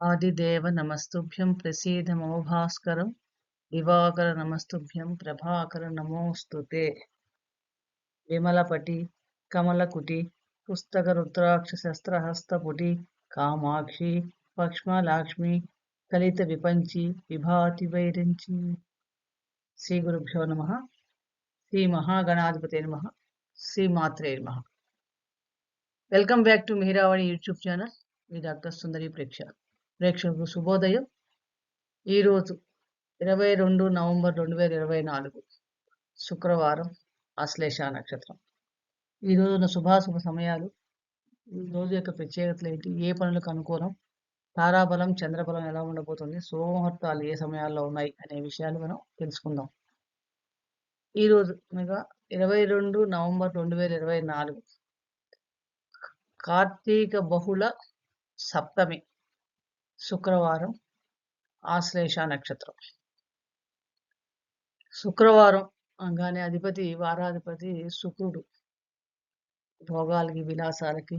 ఆదిదేవ నమస్తుభ్యం ప్రసీద మమ భాస్కరం దివాకర నమస్తుభ్యం ప్రభాకర నమోస్తుతే విమలపటి కమలకుటి పుస్తక రుద్రాక్ష శస్త్రహస్తపుటి కామాక్షి పక్ష్మలాక్ష్మి కలిత విపంచి విభాతి వైరించి. శ్రీ గురుభ్యో నమ. శ్రీ మహాగణాధిపతే నమ. శ్రీ మాత్రే నమ. Welcome back to Mihiravani YouTube channel. మీ డాక్టర్ సుందరి ప్రేక్షకులకు శుభోదయం. ఈరోజు 22 నవంబర్ 2024 శుక్రవారం, ఆశ్లేష నక్షత్రం. ఈ రోజున శుభాశుభ సమయాలు, ఈ రోజు యొక్క ప్రత్యేకతలు ఏంటి, ఏ పనులకు అనుకూలం, తారాబలం చంద్రబలం ఎలా ఉండబోతుంది, శుభముహూర్తాలు ఏ సమయాల్లో ఉన్నాయి అనే విషయాలు మనం తెలుసుకుందాం. ఈరోజు అనగా 22 నవంబర్ 2024 కార్తీక బహుళ సప్తమి, శుక్రవారం, ఆశ్లేష నక్షత్రం. శుక్రవారం అనగానే అధిపతి, వారాధిపతి శుక్రుడు. భోగాలకి, విలాసాలకి,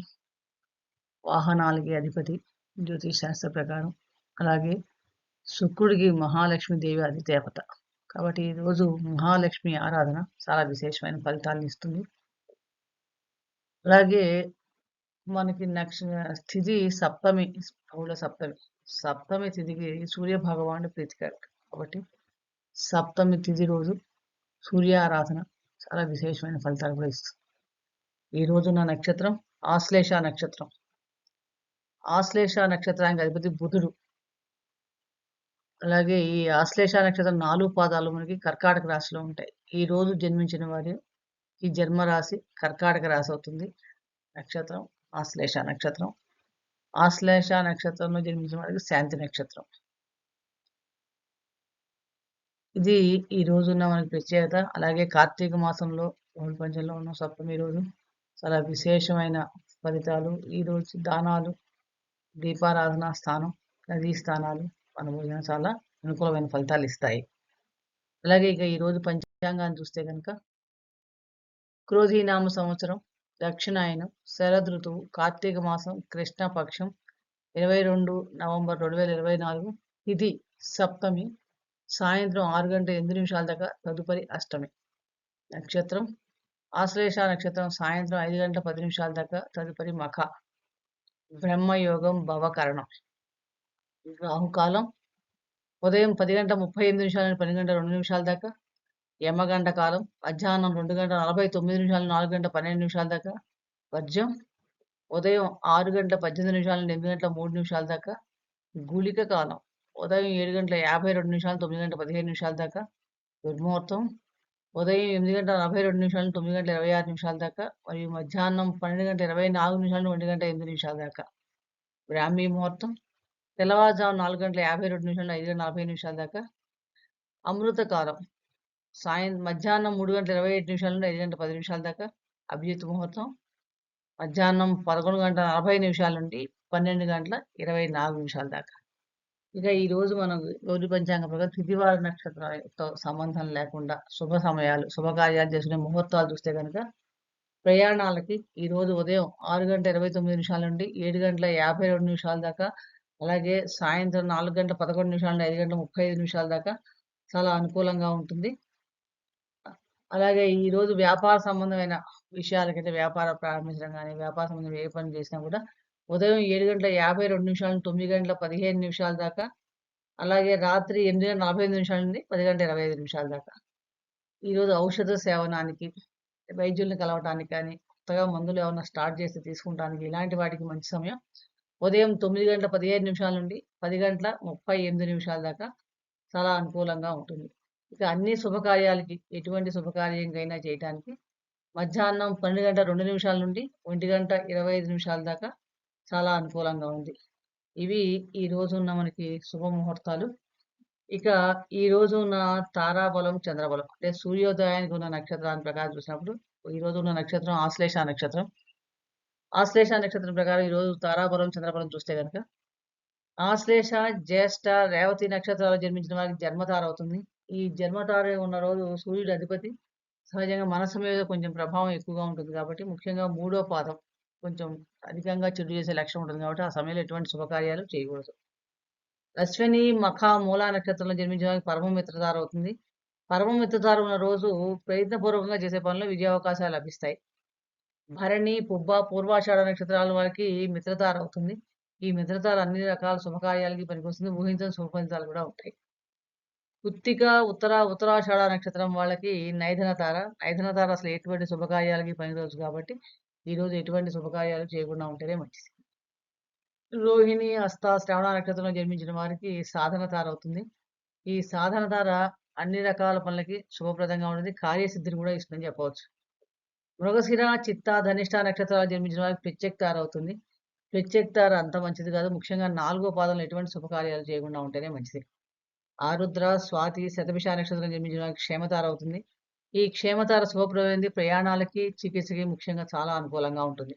వాహనాలకి అధిపతి జ్యోతిష్ శాస్త్ర ప్రకారం. అలాగే శుక్రుడికి మహాలక్ష్మి దేవి అధిదేవత కాబట్టి ఈరోజు మహాలక్ష్మి ఆరాధన చాలా విశేషమైన ఫలితాలను ఇస్తుంది. అలాగే మనకి తిథి సప్తమి, బహుళ సప్తమి. సప్తమి తిథికి సూర్య భగవానుడు ప్రీతికరం కాబట్టి సప్తమి తిథి రోజు సూర్య ఆరాధన చాలా విశేషమైన ఫలితాలు కూడా ఇస్తుంది. ఈ రోజు నా నక్షత్రం ఆశ్లేష నక్షత్రం. ఆశ్లేష నక్షత్రానికి అధిపతి బుధుడు. అలాగే ఈ ఆశ్లేష నక్షత్రం 4 పాదాలు మనకి కర్కాటక రాశిలో ఉంటాయి. ఈ రోజు జన్మించిన వారి ఈ జన్మరాశి కర్కాటక రాశి అవుతుంది. నక్షత్రం ఆశ్లేష నక్షత్రం. ఆశ్లేష నక్షత్రంలో జన్మించిన వారికి శాంతి నక్షత్రం. ఇది ఈ రోజున్న మనకి ప్రత్యేకత. అలాగే కార్తీక మాసంలో పంచంలో ఉన్న సప్తమి రోజు చాలా విశేషమైన ఫలితాలు. ఈ రోజు దానాలు, దీపారాధన స్థానం, నదీ స్థానాలు మన భోజనం చాలా అనుకూలమైన ఫలితాలు ఇస్తాయి. అలాగే ఇక ఈ రోజు పంచాంగాన్ని చూస్తే కనుక క్రోధీనామ సంవత్సరం, దక్షిణాయనం, శరద్ ఋతువు, కార్తీక మాసం, కృష్ణపక్షం, 22 నవంబర్ 2024 ఇది సప్తమి, సాయంత్రం 6 గంటల 8 నిమిషాల దాకా తదుపరి అష్టమి. నక్షత్రం ఆశ్లేష నక్షత్రం సాయంత్రం 5 గంటల 10 నిమిషాల దాకా తదుపరి మఖ. బ్రహ్మయోగం భవకరణం. రాహుకాలం ఉదయం 10 గంటల 38 నిమిషాల నుండి 12 గంటల 2 నిమిషాల దాకా. యమగంట కాలం మధ్యాహ్నం 2 గంటల 49 నిమిషాల నుండి 4 గంటల 12 నిమిషాల దాకా. వర్జం ఉదయం 6 గంటల 18 నిమిషాల నుండి 8 గంటల 3 నిమిషాల దాకా. గుళిక కాలం ఉదయం 7 గంటల 52 నిమిషాలు 9 గంటల 15 నిమిషాల దాకా. దుర్ముహూర్తం ఉదయం 8 గంటల 42 నిమిషాల నుండి 9 గంటల 26 నిమిషాల దాకా. మరియు మధ్యాహ్నం 12 గంటల 24 నిమిషాల నుండి 1 గంట 8 నిమిషాల దాకా. బ్రాహ్మీ ముహూర్తం తెల్లవారుజాము 4 గంటల 52 నిమిషాల నుండి 5 గంటల 40 నిమిషాల దాకా. అమృత కాలం మధ్యాహ్నం 3 గంటల 27 నిమిషాల నుండి 5 గంటల 10 నిమిషాల దాకా. అభిజిత్ ముహూర్తం మధ్యాహ్నం 11 గంటల 40 నిమిషాల నుండి 12 గంటల 24 నిమిషాల దాకా. ఇక ఈ రోజు మనం రోజు పంచాంగ ప్రకారం తిథివార నక్షత్రాలతో సంబంధం లేకుండా శుభ సమయాలు, శుభకార్యాలు చేసుకునే ముహూర్తాలు చూస్తే కనుక ప్రయాణాలకి ఈ రోజు ఉదయం 6 గంటల 29 నిమిషాల నుండి 7 గంటల 52 నిమిషాల దాకా. అలాగే సాయంత్రం 4 గంటల 11 నిమిషాల నుండి 5 గంటల 35 నిమిషాల దాకా చాలా అనుకూలంగా ఉంటుంది. అలాగే ఈ రోజు వ్యాపార సంబంధమైన విషయాలకైతే వ్యాపారం ప్రారంభించడం కానీ, వ్యాపార సంబంధం ఏ పని చేసినా కూడా ఉదయం 7 గంటల 52 నిమిషాల నుండి 9 గంటల 15 నిమిషాల దాకా. అలాగే రాత్రి 8 గంటల 45 నిమిషాల నుండి 10 గంటల 25 నిమిషాల దాకా. ఈరోజు ఔషధ సేవనానికి, వైద్యుల్ని కలవటానికి కానీ, కొత్తగా మందులు ఏమన్నా స్టార్ట్ చేసి తీసుకుంటానికి, ఇలాంటి వాటికి మంచి సమయం ఉదయం 9 గంటల 15 నిమిషాల నుండి 10 గంటల 38 నిమిషాల దాకా చాలా అనుకూలంగా ఉంటుంది. ఇక అన్ని శుభకార్యాలకి, ఎటువంటి శుభకార్యంకైనా చేయటానికి మధ్యాహ్నం 12 గంటల 2 నిమిషాల నుండి 1 గంట 25 నిమిషాల దాకా చాలా అనుకూలంగా ఉంది. ఇవి ఈ రోజున్న మనకి శుభముహూర్తాలు. ఇక ఈ రోజు ఉన్న తారాబలం, చంద్రబలం అంటే సూర్యోదయానికి ఉన్న నక్షత్రాన్ని ప్రకారం చూసినప్పుడు ఈ రోజు ఉన్న నక్షత్రం ఆశ్లేష నక్షత్రం. ఆశ్లేష నక్షత్రం ప్రకారం ఈరోజు తారాబలం, చంద్రబలం చూస్తే కనుక ఆశ్లేష, జ్యేష్ఠ, రేవతి నక్షత్రాలు జన్మించిన వారికి జన్మతార అవుతుంది. ఈ జన్మతార ఉన్న రోజు సూర్యుడు అధిపతి. సహజంగా మనసు మీద కొంచెం ప్రభావం ఎక్కువగా ఉంటుంది కాబట్టి ముఖ్యంగా 3వ పాదం కొంచెం అధికంగా చెడు చేసే లక్షణం ఉంటుంది కాబట్టి ఆ సమయంలో ఎటువంటి శుభకార్యాలు చేయకూడదు. అశ్విని మఖ మూలా నక్షత్రంలో జన్మించిన వారికి పరమ మిత్రతార అవుతుంది. పరమ మిత్రతార ఉన్న రోజు ప్రయత్నపూర్వకంగా చేసే పనుల్లో విజయావకాశాలు లభిస్తాయి. భరణి, పుబ్బ, పూర్వాషాఢ నక్షత్రాల వారికి మిత్రతార అవుతుంది. ఈ మిత్రతార అన్ని రకాల శుభకార్యాలకి పనికొస్తుంది. ఊహించని శుభ ఫలితాలు కూడా ఉంటాయి. కృత్తిక, ఉత్తరాషాఢ నక్షత్రం వాళ్ళకి నైధన తార. నైధన తార అసలు ఎటువంటి శుభకార్యాలకి పనికిరాదు కాబట్టి ఈరోజు ఎటువంటి శుభకార్యాలు చేయకుండా ఉంటేనే మంచిది. రోహిణి, హస్త, శ్రవణ నక్షత్రంలో జన్మించిన వారికి సాధన తార అవుతుంది. ఈ సాధన తార అన్ని రకాల పనులకి శుభప్రదంగా ఉంటుంది. కార్యసిద్ధిని కూడా ఇస్తుందని చెప్పవచ్చు. మృగశిర, చిత్త, ధనిష్ట నక్షత్రాలు జన్మించిన వారికి ప్రత్యక్ తార అవుతుంది. ప్రత్యక్ తార అంత మంచిది కాదు. ముఖ్యంగా 4వ పాదంలో ఎటువంటి శుభకార్యాలు చేయకుండా ఉంటేనే మంచిది. ఆరుద్ర, స్వాతి, శతభిష నక్షత్రం జన్మించిన వారికి క్షేమతార అవుతుంది. ఈ క్షేమతార శుభప్రదమైంది. ప్రయాణాలకి, చికిత్సకి ముఖ్యంగా చాలా అనుకూలంగా ఉంటుంది.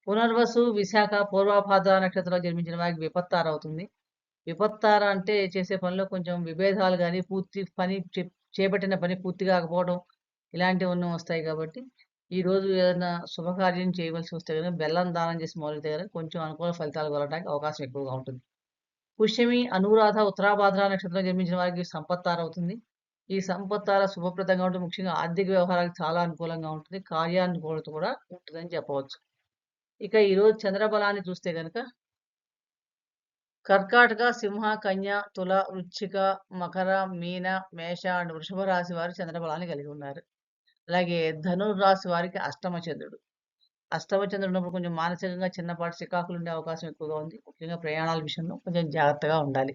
పునర్వసు, విశాఖ, పూర్వభాద్ర నక్షత్రాలు జన్మించిన వారికి విపత్తార అవుతుంది. విపత్తార అంటే చేసే పనిలో కొంచెం విభేదాలు గాని, పూర్తి పని చేపట్టిన పని పూర్తి కాకపోవడం ఇలాంటివన్నీ వస్తాయి కాబట్టి, ఈరోజు ఏదైనా శుభకార్యం చేయవలసి వస్తే గనుక బెల్లం దానం చేసి మొదలెడితే గనుక కొంచెం అనుకూల ఫలితాలు కలగడానికి అవకాశం ఎక్కువగా ఉంటుంది. పుష్యమి, అనురాధ, ఉత్తరాభాద్ర నక్షత్రం జన్మించిన వారికి సంపత్తార అవుతుంది. ఈ సంపత్తార శుభప్రదంగా ఉంటుంది. ముఖ్యంగా ఆర్థిక వ్యవహారాలకు చాలా అనుకూలంగా ఉంటుంది. కార్యానుకూలత కూడా ఉంటుందని చెప్పవచ్చు. ఇక ఈరోజు చంద్రబలాన్ని చూస్తే గనక కర్కాటక, సింహ, కన్య, తుల, వృశ్చిక, మకర, మీన, మేష అండ్ వృషభ రాశి వారు చంద్రబలాన్ని కలిగి ఉన్నారు. అలాగే ధనుర్రాశి వారికి అష్టమ చంద్రుడు. అష్టమ చంద్రుడు ఉన్నప్పుడు కొంచెం మానసికంగా చిన్నపాటి చికాకులు ఉండే అవకాశం ఎక్కువగా ఉంది. ముఖ్యంగా ప్రయాణాల విషయంలో కొంచెం జాగ్రత్తగా ఉండాలి.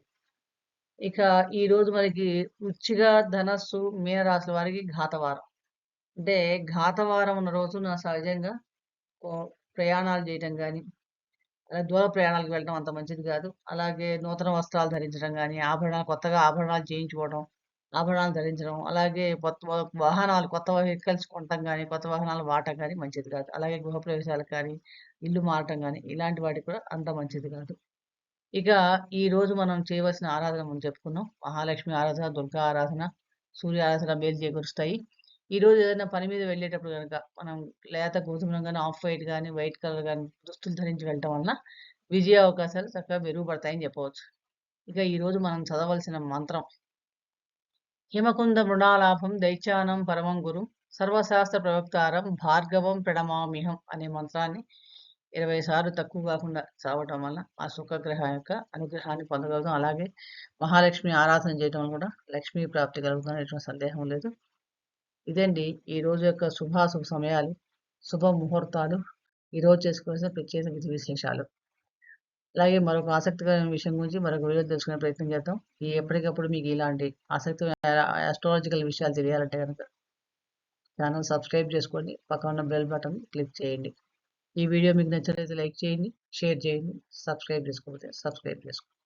ఇక ఈరోజు మనకి వృశ్చిక, ధనస్సు, మీన రాశుల వారికి ఘాతవారం. అంటే ఘాతవారం ఉన్న రోజున సహజంగా ఓ ప్రయాణాలు చేయటం గాని, దూర ప్రయాణాలకు వెళ్ళడం అంత మంచిది కాదు. అలాగే నూతన వస్త్రాలు ధరించడం గాని, కొత్తగా ఆభరణాలు చేయించుకోవడం, ఆభరణాలు ధరించడం, అలాగే వాహనాలు కొత్త వెహికల్స్ కొనటం గాని, కొత్త వాహనాలు వాడటం గాని మంచిది కాదు. అలాగే గృహప్రవేశాలకు కానీ, ఇల్లు మారటం గాని, ఇలాంటి వాటికి కూడా అంత మంచిది కాదు. ఇక ఈరోజు మనం చేయవలసిన ఆరాధన మనం చెప్పుకున్నాం. మహాలక్ష్మి ఆరాధన, దుర్గా ఆరాధన, సూర్య ఆరాధన మేలు చేకూరుస్తాయి. ఈరోజు ఏదైనా పని మీద వెళ్ళేటప్పుడు గనక మనం లేత గోధుమ రంగు గాని, ఆఫ్ వైట్ గాని, వైట్ కలర్ గాని దుస్తులు ధరించి వెళ్ళటం వలన విజయ అవకాశాలు చక్కగా మెరుగుపడతాయని చెప్పవచ్చు. ఇక ఈరోజు మనం చదవలసిన మంత్రం హిమకుంద మృణాలాభం దైత్యానం పరమం గురుం సర్వశాస్త్ర ప్రవక్తారం భార్గవం ప్రణమామ్యహం అనే మంత్రాన్ని 20 సార్లు తక్కువ కాకుండా చదవటం వల్ల ఆ శుక్రగ్రహం యొక్క అనుగ్రహాన్ని పొందగలుగుతాం. అలాగే మహాలక్ష్మి ఆరాధన చేయటం వల్ల కూడా లక్ష్మీ ప్రాప్తి కలుగుతుందని ఎటువంటి సందేహం లేదు. ఇదండి ఈ రోజు యొక్క శుభాశుభ సమయాలు, శుభ ముహూర్తాలు, ఈరోజు చేసుకోవాల్సిన ప్రత్యేక విధి విశేషాలు. అలాగే మరొక ఆసక్తికరమైన విషయం గురించి మరొక వీడియో తెలుసుకునే ప్రయత్నం చేద్దాం. ఎప్పటికప్పుడు మీకు ఇలాంటి ఆసక్తికరమైన ఆస్ట్రాలజికల్ విషయాలు తెలియాలంటే కనుక ఛానల్ సబ్స్క్రైబ్ చేసుకోండి. పక్కన ఉన్న బెల్ బటన్ క్లిక్ చేయండి. ఈ వీడియో మీకు నచ్చినట్లయితే లైక్ చేయండి, షేర్ చేయండి, సబ్స్క్రైబ్ చేసుకోకపోతే సబ్స్క్రైబ్ చేసుకోండి.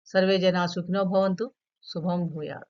సర్వే జనా సుఖినో భవంతు. శుభం భూయాత్.